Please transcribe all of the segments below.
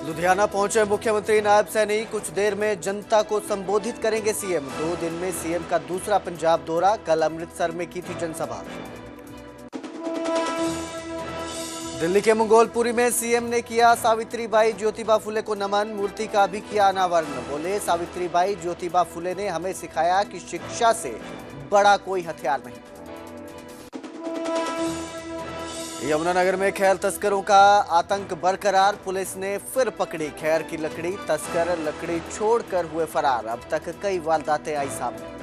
लुधियाना पहुंचे मुख्यमंत्री नायब सैनी। कुछ देर में जनता को संबोधित करेंगे सीएम। 2 दिन में सीएम का दूसरा पंजाब दौरा। कल अमृतसर में की थी जनसभा। दिल्ली के मंगोलपुरी में सीएम ने किया सावित्रीबाई ज्योतिबा फुले को नमन। मूर्ति का भी किया अनावरण। बोले, सावित्रीबाई ज्योतिबा फुले ने हमें सिखाया कि शिक्षा से बड़ा कोई हथियार नहीं। यमुनानगर में खैर तस्करों का आतंक बरकरार। पुलिस ने फिर पकड़ी खैर की लकड़ी। तस्कर लकड़ी छोड़कर हुए फरार। अब तक कई वारदातें आई सामने।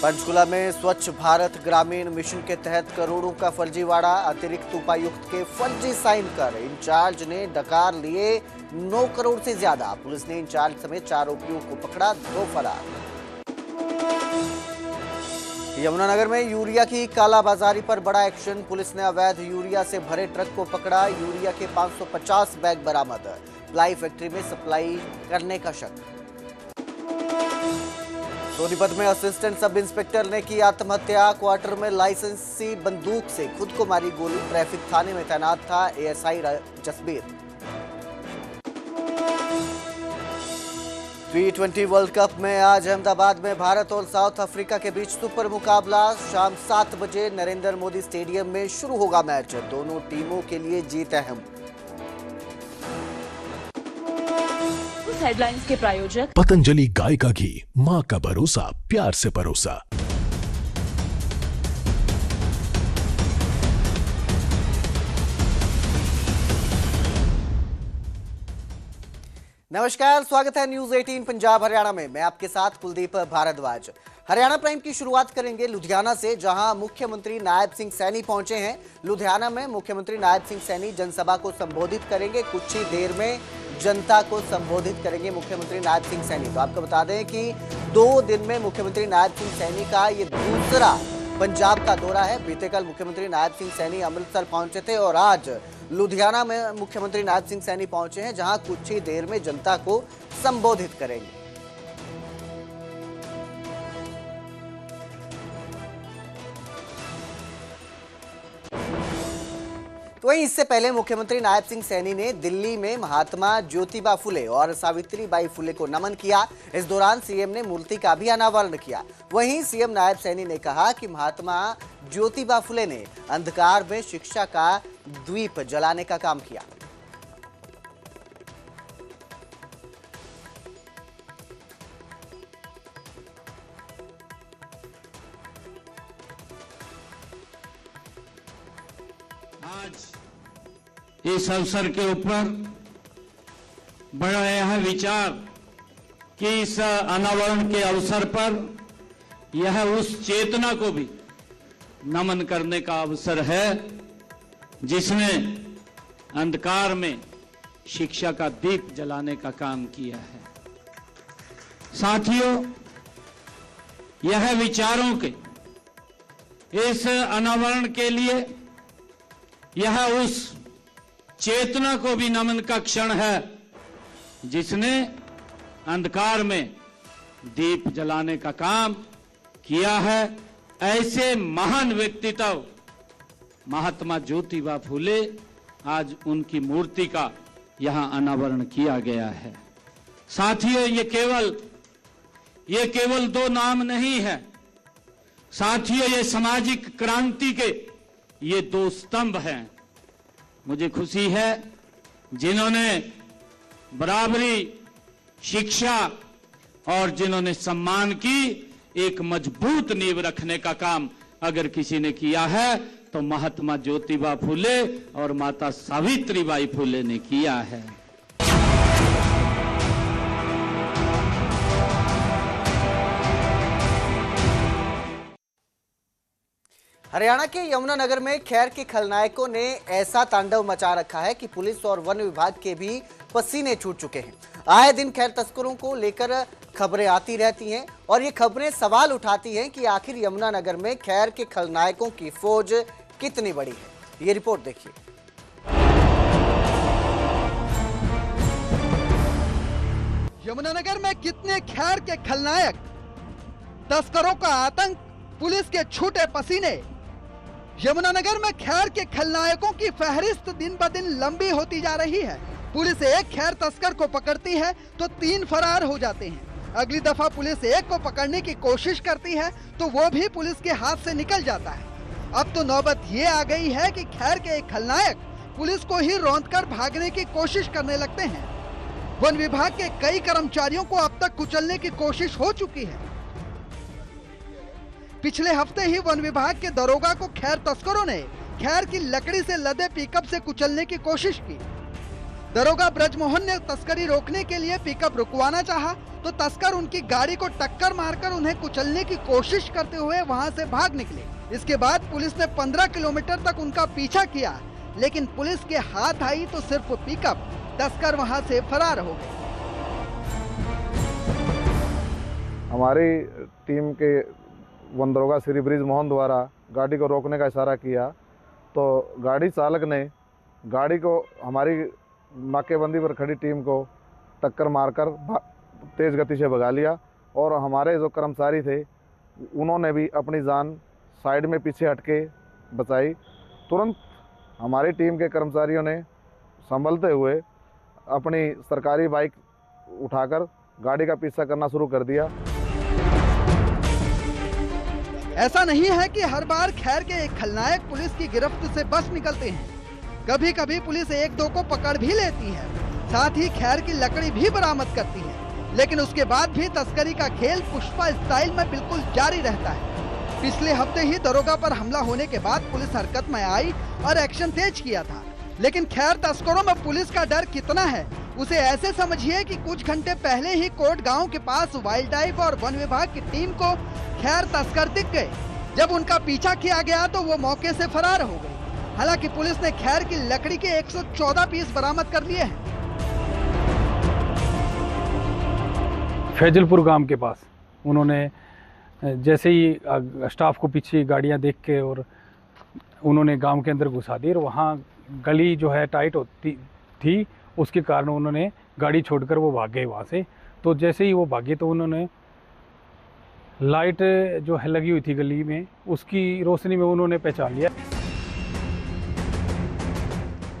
पंचकुला में स्वच्छ भारत ग्रामीण मिशन के तहत करोड़ों का फर्जीवाड़ा। अतिरिक्त उपायुक्त के फर्जी साइन कर इंचार्ज ने डकार लिए 9 करोड़ से ज्यादा। पुलिस ने इंचार्ज समेत 4 आरोपियों को पकड़ा, 2 फरार। यमुनानगर में यूरिया की कालाबाजारी पर बड़ा एक्शन। पुलिस ने अवैध यूरिया से भरे ट्रक को पकड़ा। यूरिया के 550 बैग बरामद। प्लाई फैक्ट्री में सप्लाई करने का शक। सोनीपत में असिस्टेंट सब इंस्पेक्टर ने की आत्महत्या। क्वार्टर में लाइसेंसी बंदूक से खुद को मारी गोली। ट्रैफिक थाने में तैनात था ASI Jasbir. T20 world cup में आज अहमदाबाद में भारत और साउथ अफ्रीका के बीच सुपर मुकाबला। शाम 7 बजे नरेंद्र मोदी स्टेडियम में शुरू होगा मैच। दोनों टीमों के लिए जीत अहम। हेडलाइंस के प्रायोजक पतंजलि गाय का घी, माँ का भरोसा, प्यार से परोसा। नमस्कार, स्वागत है न्यूज 18 पंजाब हरियाणा में। मैं आपके साथ कुलदीप भारद्वाज। हरियाणा प्राइम की शुरुआत करेंगे लुधियाना से, जहां मुख्यमंत्री नायब सिंह सैनी पहुंचे हैं। लुधियाना में मुख्यमंत्री नायब सिंह सैनी जनसभा को संबोधित करेंगे। कुछ ही देर में जनता को संबोधित करेंगे मुख्यमंत्री नायब सिंह सैनी। तो आपको बता दें कि 2 दिन में मुख्यमंत्री नायब सिंह सैनी का ये दूसरा पंजाब का दौरा है। बीते कल मुख्यमंत्री नायब सिंह सैनी अमृतसर पहुंचे थे और आज लुधियाना में मुख्यमंत्री नायब सिंह सैनी पहुंचे हैं, जहां कुछ ही देर में जनता को संबोधित करेंगे। तो वहीं इससे पहले मुख्यमंत्री नायब सिंह सैनी ने दिल्ली में महात्मा ज्योतिबा फुले और सावित्रीबाई फुले को नमन किया। इस दौरान सीएम ने मूर्ति का भी अनावरण किया। वहीं सीएम नायब सैनी ने कहा कि महात्मा ज्योतिबा फुले ने अंधकार में शिक्षा का दीप जलाने का काम किया। आज इस अवसर के ऊपर बड़ा यह विचार कि इस अनावरण के अवसर पर यह उस चेतना को भी नमन करने का अवसर है जिसने अंधकार में शिक्षा का दीप जलाने का काम किया है। साथियों, यह विचारों के इस अनावरण के लिए यह उस चेतना को भी नमन का क्षण है जिसने अंधकार में दीप जलाने का काम किया है। ऐसे महान व्यक्तित्व महात्मा ज्योतिबा फुले, आज उनकी मूर्ति का यहां अनावरण किया गया है। साथियों, ये केवल 2 नाम नहीं है। साथियों, ये सामाजिक क्रांति के ये 2 स्तंभ हैं। मुझे खुशी है जिन्होंने बराबरी, शिक्षा और जिन्होंने सम्मान की एक मजबूत नींव रखने का काम अगर किसी ने किया है तो महात्मा ज्योतिबा फुले और माता सावित्रीबाई फुले ने किया है। हरियाणा के यमुनानगर में खैर के खलनायकों ने ऐसा तांडव मचा रखा है कि पुलिस और वन विभाग के भी पसीने छूट चुके हैं। आए दिन खैर तस्करों को लेकर खबरें आती रहती हैं और ये खबरें सवाल उठाती हैं कि आखिर यमुनानगर में खैर के खलनायकों की फौज कितनी बड़ी है। ये रिपोर्ट देखिए। यमुनानगर में कितने खैर के खलनायक, तस्करों का आतंक, पुलिस के छूटे पसीने, यमुनानगर में खैर के खलनायकों की फहरिस्त दिन ब दिन लंबी होती जा रही है। पुलिस एक खैर तस्कर को पकड़ती है तो 3 फरार हो जाते हैं। अगली दफा पुलिस एक को पकड़ने की कोशिश करती है तो वो भी पुलिस के हाथ से निकल जाता है। अब तो नौबत ये आ गई है कि खैर के एक खलनायक पुलिस को ही रौंदकर भागने की कोशिश करने लगते हैं। वन विभाग के कई कर्मचारियों को अब तक कुचलने की कोशिश हो चुकी है। पिछले हफ्ते ही वन विभाग के दरोगा को खैर तस्करों ने खैर की लकड़ी से लदे पिकअप से कुचलने की कोशिश की। दरोगा ब्रजमोहन ने तस्करी रोकने के लिए पिकअप रुकवाना चाहा तो तस्कर उनकी गाड़ी को टक्कर मारकर उन्हें कुचलने की कोशिश करते हुए वहां से भाग निकले। इसके बाद पुलिस ने 15 किलोमीटर तक उनका पीछा किया, लेकिन पुलिस के हाथ आई तो सिर्फ पिकअप, तस्कर वहां से फरार हो गए। हमारी टीम के वन दरोगा श्री ब्रजमोहन द्वारा गाड़ी को रोकने का इशारा किया तो गाड़ी चालक ने गाड़ी को हमारी नाकेबंदी पर खड़ी टीम को टक्कर मारकर तेज़ गति से भगा लिया और हमारे जो कर्मचारी थे उन्होंने भी अपनी जान साइड में पीछे हटके बचाई। तुरंत हमारी टीम के कर्मचारियों ने संभलते हुए अपनी सरकारी बाइक उठाकर गाड़ी का पीछा करना शुरू कर दिया। ऐसा नहीं है कि हर बार खैर के एक खलनायक पुलिस की गिरफ्त से बच निकलते हैं। कभी कभी पुलिस 1-2 को पकड़ भी लेती है, साथ ही खैर की लकड़ी भी बरामद करती है, लेकिन उसके बाद भी तस्करी का खेल पुष्पा स्टाइल में बिल्कुल जारी रहता है। पिछले हफ्ते ही दरोगा पर हमला होने के बाद पुलिस हरकत में आई और एक्शन तेज किया था, लेकिन खैर तस्करों में पुलिस का डर कितना है उसे ऐसे समझिए कि कुछ घंटे पहले ही कोट गांव के पास वाइल्ड लाइफ और वन विभाग की टीम को खैर तस्कर दिख गए। जब उनका पीछा किया गया तो वो मौके से फरार हो गए। हालांकि पुलिस ने खैर की लकड़ी के 114 पीस बरामद कर लिए हैं। फैजलपुर गांव के पास उन्होंने जैसे ही स्टाफ को पीछे गाड़ियां देख के और उन्होंने गांव के अंदर घुसा दी और वहाँ गली जो है टाइट होती थी, उसके कारण उन्होंने गाड़ी छोड़कर वो भाग गए वहाँ से। तो जैसे ही वो भागे तो उन्होंने लाइट जो है लगी हुई थी गली में, उसकी रोशनी में उन्होंने पहचान लिया।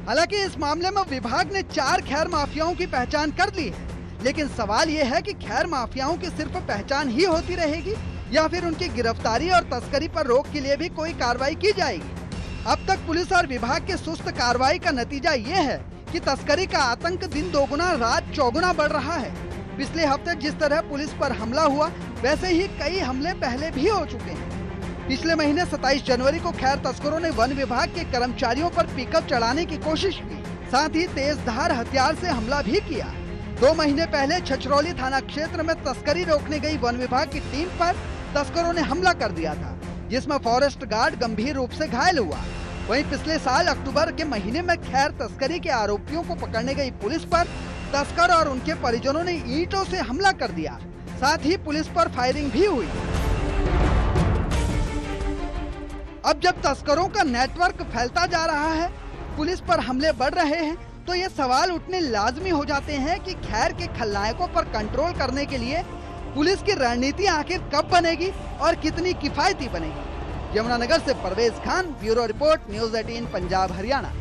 हालांकि इस मामले में विभाग ने 4 खैर माफियाओं की पहचान कर ली है, लेकिन सवाल ये है कि खैर माफियाओं की सिर्फ पहचान ही होती रहेगी या फिर उनकी गिरफ्तारी और तस्करी पर रोक के लिए भी कोई कार्रवाई की जाएगी। अब तक पुलिस और विभाग के सुस्त कार्रवाई का नतीजा ये है कि तस्करी का आतंक दिन दोगुना रात चौगुना बढ़ रहा है। पिछले हफ्ते जिस तरह पुलिस पर हमला हुआ वैसे ही कई हमले पहले भी हो चुके हैं। पिछले महीने 27 जनवरी को खैर तस्करों ने वन विभाग के कर्मचारियों पर पिकअप चढ़ाने की कोशिश की, साथ ही तेजधार हथियार से हमला भी किया। 2 महीने पहले छछरौली थाना क्षेत्र में तस्करी रोकने गई वन विभाग की टीम पर तस्करों ने हमला कर दिया था, जिसमें फॉरेस्ट गार्ड गंभीर रूप से घायल हुआ। वहीं पिछले साल अक्टूबर के महीने में खैर तस्करी के आरोपियों को पकड़ने गई पुलिस पर तस्कर और उनके परिजनों ने ईंटों से हमला कर दिया, साथ ही पुलिस पर फायरिंग भी हुई। अब जब तस्करों का नेटवर्क फैलता जा रहा है, पुलिस पर हमले बढ़ रहे हैं, तो ये सवाल उठने लाजमी हो जाते हैं कि खैर के खलनायकों पर कंट्रोल करने के लिए पुलिस की रणनीति आखिर कब बनेगी और कितनी किफायती बनेगी। यमुनानगर से Parvez Khan, bureau report, news 18 Punjab Haryana.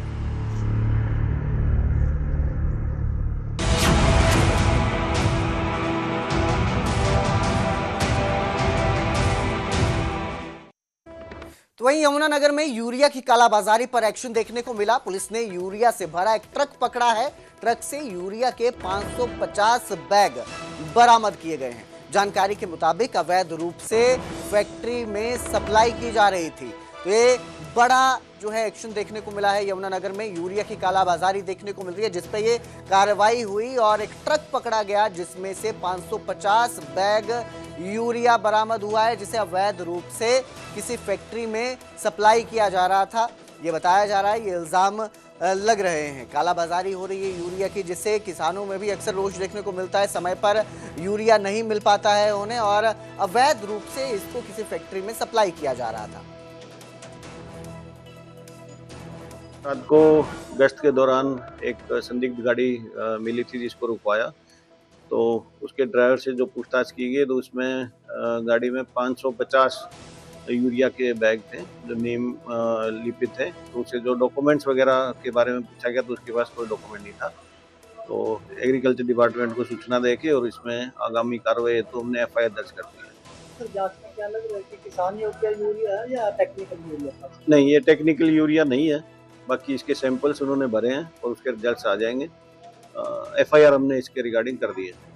तो वहीं यमुनानगर में यूरिया की कालाबाजारी पर एक्शन देखने को मिला। पुलिस ने यूरिया से भरा एक ट्रक पकड़ा है। ट्रक से यूरिया के 550 बैग बरामद किए गए हैं। जानकारी के मुताबिक अवैध रूप से फैक्ट्री में सप्लाई की जा रही थी। तो ये बड़ा जो है एक्शन देखने को मिला है। यमुनानगर में यूरिया की कालाबाजारी देखने को मिल रही है, जिसपे ये कार्रवाई हुई और एक ट्रक पकड़ा गया जिसमें से 550 बैग यूरिया बरामद हुआ है, जिसे अवैध रूप से किसी फैक्ट्री में सप्लाई किया जा रहा था। ये बताया जा रहा है, ये इल्जाम लग रहे हैं। कालाबाजारी हो रही है यूरिया की, जिससे किसानों में भी अक्सर रोष देखने को मिलता है। समय पर यूरिया नहीं मिल पाता है उन्हें और अवैध रूप से इसको किसी फैक्ट्री में सप्लाई किया जा रहा था। रात को गश्त के दौरान एक संदिग्ध गाड़ी मिली थी जिसको रुकवाया, तो उसके ड्राइवर से जो पूछताछ की गई तो उसमें गाड़ी में 550 यूरिया के बैग थे जो नीम लिपित थे। तो उसे जो डॉक्यूमेंट्स वगैरह के बारे में पूछा गया तो उसके पास कोई डॉक्यूमेंट नहीं था। तो एग्रीकल्चर डिपार्टमेंट को सूचना देके और इसमें आगामी कार्रवाई तो हमने FIR दर्ज कर दी है। सर जांच में क्या लग रहा है कि किसान योग्य यूरिया है या टेक्निकल यूरिया? नहीं, ये टेक्निकल यूरिया नहीं है। बाकी इसके सैंपल्स उन्होंने भरे हैं और उसके रिजल्ट्स आ जाएंगे। FIR हमने इसके रिगार्डिंग कर दी है।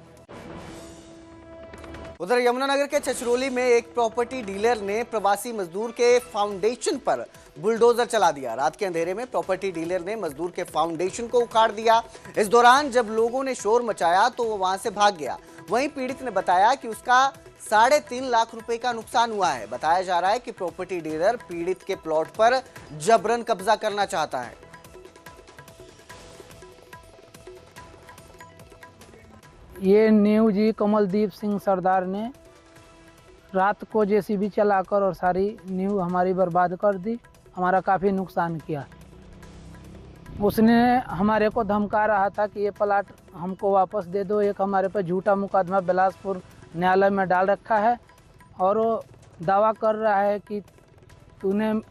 उधर यमुनानगर के छछरौली में एक प्रॉपर्टी डीलर ने प्रवासी मजदूर के फाउंडेशन पर बुलडोजर चला दिया। रात के अंधेरे में प्रॉपर्टी डीलर ने मजदूर के फाउंडेशन को उखाड़ दिया। इस दौरान जब लोगों ने शोर मचाया तो वो वहां से भाग गया। वहीं पीड़ित ने बताया कि उसका 3.5 लाख रुपए का नुकसान हुआ है। बताया जा रहा है कि प्रॉपर्टी डीलर पीड़ित के प्लॉट पर जबरन कब्जा करना चाहता है। ये न्यू जी कमलदीप सिंह सरदार ने रात को JCB चलाकर और सारी न्यू हमारी बर्बाद कर दी, हमारा काफ़ी नुकसान किया। उसने हमारे को धमका रहा था कि ये प्लाट हमको वापस दे दो। एक हमारे पे झूठा मुकदमा बिलासपुर न्यायालय में डाल रखा है और वो दावा कर रहा है कि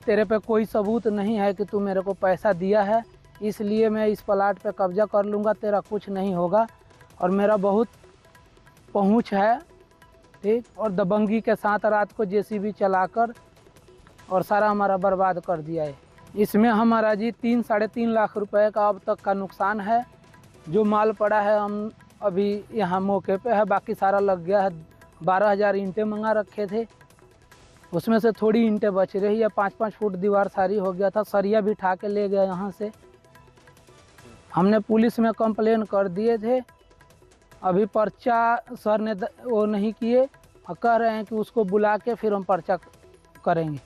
तेरे पे कोई सबूत नहीं है कि तू मेरे को पैसा दिया है, इसलिए मैं इस प्लाट पे कब्जा कर लूँगा, तेरा कुछ नहीं होगा और मेरा बहुत पहुंच है, ठीक। और दबंगी के साथ रात को JCB चलाकर और सारा हमारा बर्बाद कर दिया है। इसमें हमारा जी 3-3.5 लाख रुपए का अब तक का नुकसान है। जो माल पड़ा है हम अभी यहाँ मौके पे है, बाकी सारा लग गया है। 12,000 ईंटें मंगा रखे थे, उसमें से थोड़ी ईंटें बच रही है। 5-5 फुट दीवार सारी हो गया था, सरिया भी उठा के ले गया यहाँ से। हमने पुलिस में कंप्लेन कर दिए थे, अभी पर्चा सर ने वो नहीं किए और कह रहे हैं कि उसको बुला के फिर हम पर्चा करेंगे।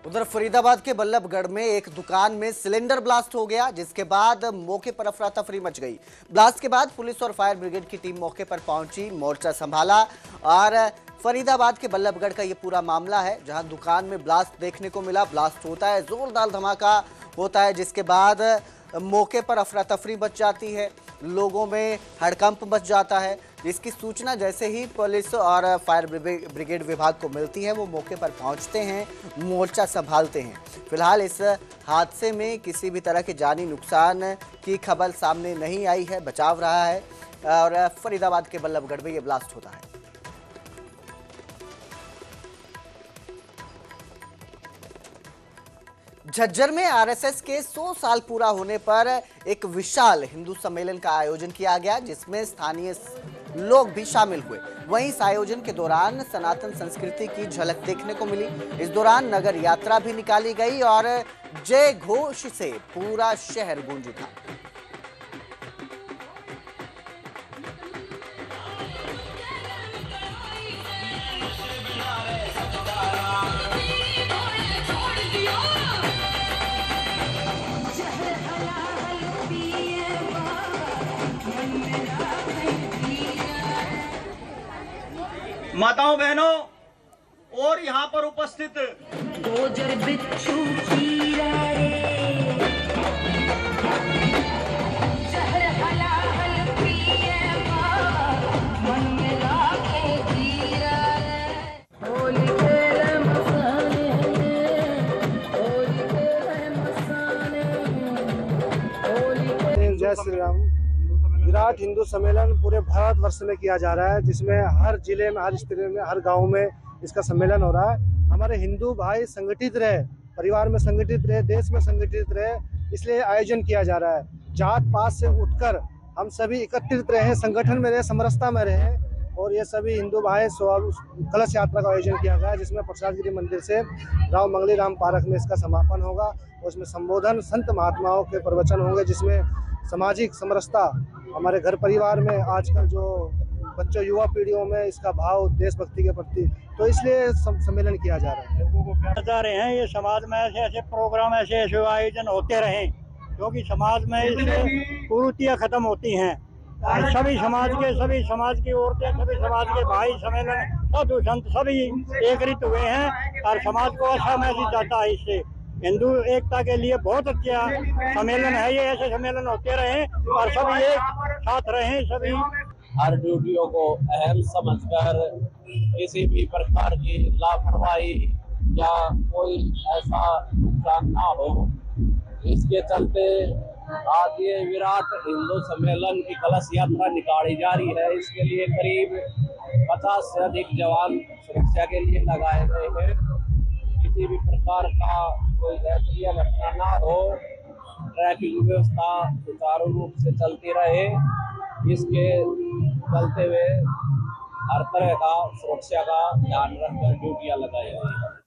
उधर फरीदाबाद के बल्लभगढ़ में एक दुकान में सिलेंडर ब्लास्ट हो गया, जिसके बाद मौके पर अफरा तफरी मच गई। ब्लास्ट के बाद पुलिस और फायर ब्रिगेड की टीम मौके पर पहुंची, मोर्चा संभाला। और फरीदाबाद के बल्लभगढ़ का ये पूरा मामला है, जहां दुकान में ब्लास्ट देखने को मिला। ब्लास्ट होता है, जोरदार धमाका होता है, जिसके बाद मौके पर अफरा तफरी मच जाती है, लोगों में हड़कंप मच जाता है। जिसकी सूचना जैसे ही पुलिस और फायर ब्रिगेड विभाग को मिलती है, वो मौके पर पहुंचते हैं, मोर्चा संभालते हैं। फिलहाल इस हादसे में किसी भी तरह के जानी नुकसान की खबर सामने नहीं आई है, बचाव रहा है। और फरीदाबाद के बल्लभगढ़ में ये ब्लास्ट होता है। झज्जर में RSS के 100 साल पूरा होने पर एक विशाल हिंदू सम्मेलन का आयोजन किया गया, जिसमें स्थानीय लोग भी शामिल हुए। वहीं इस आयोजन के दौरान सनातन संस्कृति की झलक देखने को मिली। इस दौरान नगर यात्रा भी निकाली गई और जय घोष से पूरा शहर गूंज उठा। माताओं बहनों और यहाँ पर उपस्थित गोजर बिच्छू कीरा रे जहर हलाहल पिए मन में लाखे कीरा रे होली के मसाने होली के मसाने होली। जय श्री राम। विराट हिंदू सम्मेलन पूरे भारतवर्ष में किया जा रहा है, जिसमें हर जिले में, हर स्थिति में, हर गांव में इसका सम्मेलन हो रहा है। हमारे हिंदू भाई संगठित रहे, परिवार में संगठित रहे, देश में संगठित रहे, इसलिए आयोजन किया जा रहा है। जात पात से उठकर हम सभी एकत्रित रहे, संगठन में रहे, समरसता में रहे। और ये सभी हिंदू भाई कलश यात्रा का आयोजन किया गया है, जिसमें प्रसादगिरी मंदिर से राव मंगली राम पार्क में इसका समापन होगा। और उसमें संबोधन संत महात्माओं के प्रवचन होंगे, जिसमें सामाजिक समरसता, हमारे घर परिवार में आजकल जो बच्चों युवा पीढ़ियों में इसका भाव देशभक्ति के प्रति, तो इसलिए सम्मेलन किया जा रहा है। जा रहे हैं ये समाज में ऐसे ऐसे प्रोग्राम, ऐसे ऐसे आयोजन होते रहें, क्योंकि समाज में इससे कुरीतियाँ खत्म होती हैं। सभी समाज की औरतें, सभी समाज के भाई सम्मेलन, साधु संत सभी एकत्रित हुए हैं और समाज को अच्छा मैसेज जाता है। इससे हिंदू एकता के लिए बहुत अच्छा सम्मेलन है ये। ऐसे सम्मेलन होते रहे और सभी एक साथ रहें, सभी हर ड्यूटियों को अहम समझकर किसी भी प्रकार की लापरवाही या कोई ऐसा नुकसान ना हो, इसके चलते आज ये विराट हिंदू सम्मेलन की कलश यात्रा निकाली जा रही है। इसके लिए करीब 50 से अधिक जवान सुरक्षा के लिए लगाए गए हैं। किसी भी प्रकार का कोई अप्रिय घटना ना हो, ट्रैफिक व्यवस्था सुचारू रूप से चलती रहे, इसके चलते हुए हर तरह का सुरक्षा का ध्यान रखकर ड्यूटियां लगाई गई है।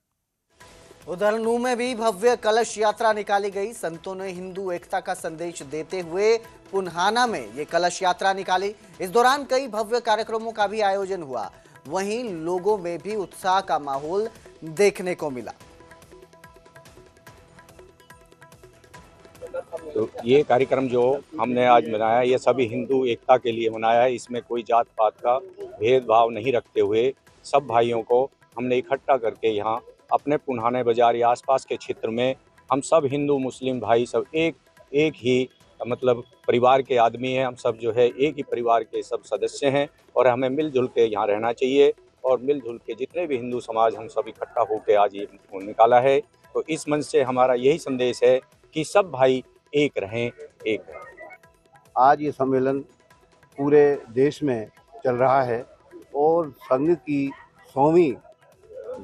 उधर नूह में भी भव्य कलश यात्रा निकाली गई। संतों ने हिंदू एकता का संदेश देते हुए पुन्हाना में ये कलश यात्रा निकाली। इस दौरान कई भव्य कार्यक्रमों का भी आयोजन हुआ। वहीं लोगों में भी उत्साह का माहौल देखने को मिला। तो ये कार्यक्रम जो हमने आज मनाया, ये सभी हिंदू एकता के लिए मनाया है। इसमें कोई जात पात का भेदभाव नहीं रखते हुए सब भाइयों को हमने इकट्ठा करके यहाँ अपने पुन्हाने बाजार या आसपास के क्षेत्र में हम सब हिंदू मुस्लिम भाई सब एक ही मतलब परिवार के आदमी हैं। हम सब जो है एक ही परिवार के सब सदस्य हैं और हमें मिलजुल के यहाँ रहना चाहिए। और मिलजुल के जितने भी हिंदू समाज हम सब इकट्ठा होकर आज ये निकाला है। तो इस मंच से हमारा यही संदेश है कि सब भाई एक रहें, एक रहें। आज ये सम्मेलन पूरे देश में चल रहा है और संघ की 100वीं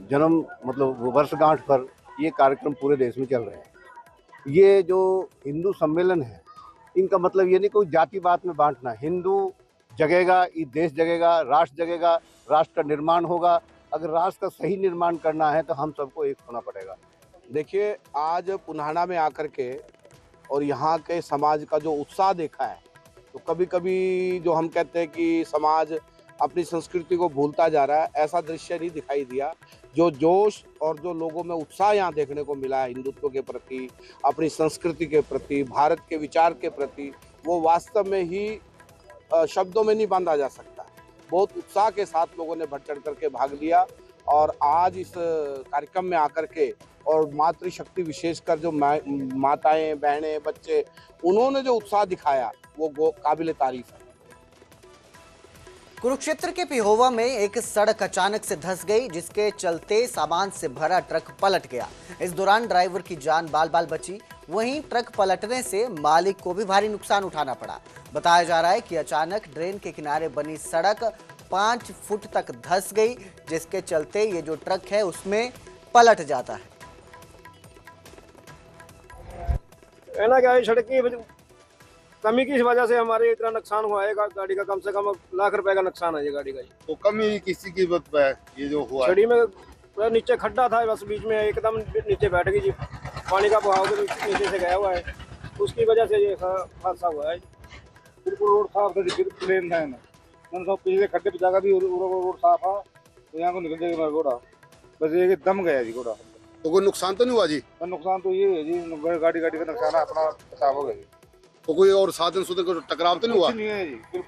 जन्म मतलब वर्षगांठ पर ये कार्यक्रम पूरे देश में चल रहे हैं। ये जो हिंदू सम्मेलन है, इनका मतलब ये नहीं कोई जातिवाद में बांटना। हिंदू जगेगा, ये देश जगेगा, राष्ट्र जगेगा, राष्ट्र का निर्माण होगा। अगर राष्ट्र का सही निर्माण करना है तो हम सबको एक होना पड़ेगा। देखिए, आज पुन्हाना में आकर के और यहाँ के समाज का जो उत्साह देखा है, तो कभी कभी जो हम कहते हैं कि समाज अपनी संस्कृति को भूलता जा रहा है, ऐसा दृश्य नहीं दिखाई दिया। जो जोश और जो लोगों में उत्साह यहाँ देखने को मिला है हिंदुत्व के प्रति, अपनी संस्कृति के प्रति, भारत के विचार के प्रति, वो वास्तव में ही शब्दों में नहीं बांधा जा सकता। बहुत उत्साह के साथ लोगों ने बढ़ चढ़ करके भाग लिया और आज इस कार्यक्रम में आकर के और मातृशक्ति विशेषकर जो माताएं, बहनें, बच्चे, उन्होंने जो उत्साह दिखाया वो काबिले तारीफ है। कुरुक्षेत्र के पिहोवा में एक सड़क अचानक से धंस गई, जिसके चलते सामान से भरा ट्रक पलट गया। इस दौरान ड्राइवर की जान बाल बाल बची। वहीं ट्रक पलटने से मालिक को भी भारी नुकसान उठाना पड़ा। बताया जा रहा है कि अचानक ड्रेन के किनारे बनी सड़क 5 फुट तक धंस गई, जिसके चलते ये जो ट्रक है उसमें पलट जाता है। सड़क की कमी की वजह से हमारे इतना नुकसान हुआ है। गाड़ी का कम से कम लाख रुपए का नुकसान है ये गाड़ी का। तो कमी किसी की बात पे ये जो हुआ छड़ी में पूरा नीचे खड्डा था, बस बीच में एकदम नीचे बैठ गई जी। पानी का बहाव के नीचे से गया हुआ है, उसकी वजह से ये हादसा हुआ है। बिल्कुल रोड साफ था, प्लेन था ना, पिछले खड्डे पे जाकर भी रोड साफ था, तो यहाँ को निकल जाएगा घोड़ा, बस ये दम गया जी घोड़ा। तो कोई नुकसान तो नहीं हुआ जी? नुकसान तो ये है जी, गाड़ी का नुकसान है, अपना साफ हो गया जी। तो कोई और साधन सुधन को टकराव तो नहीं हुआ? नहीं है जी,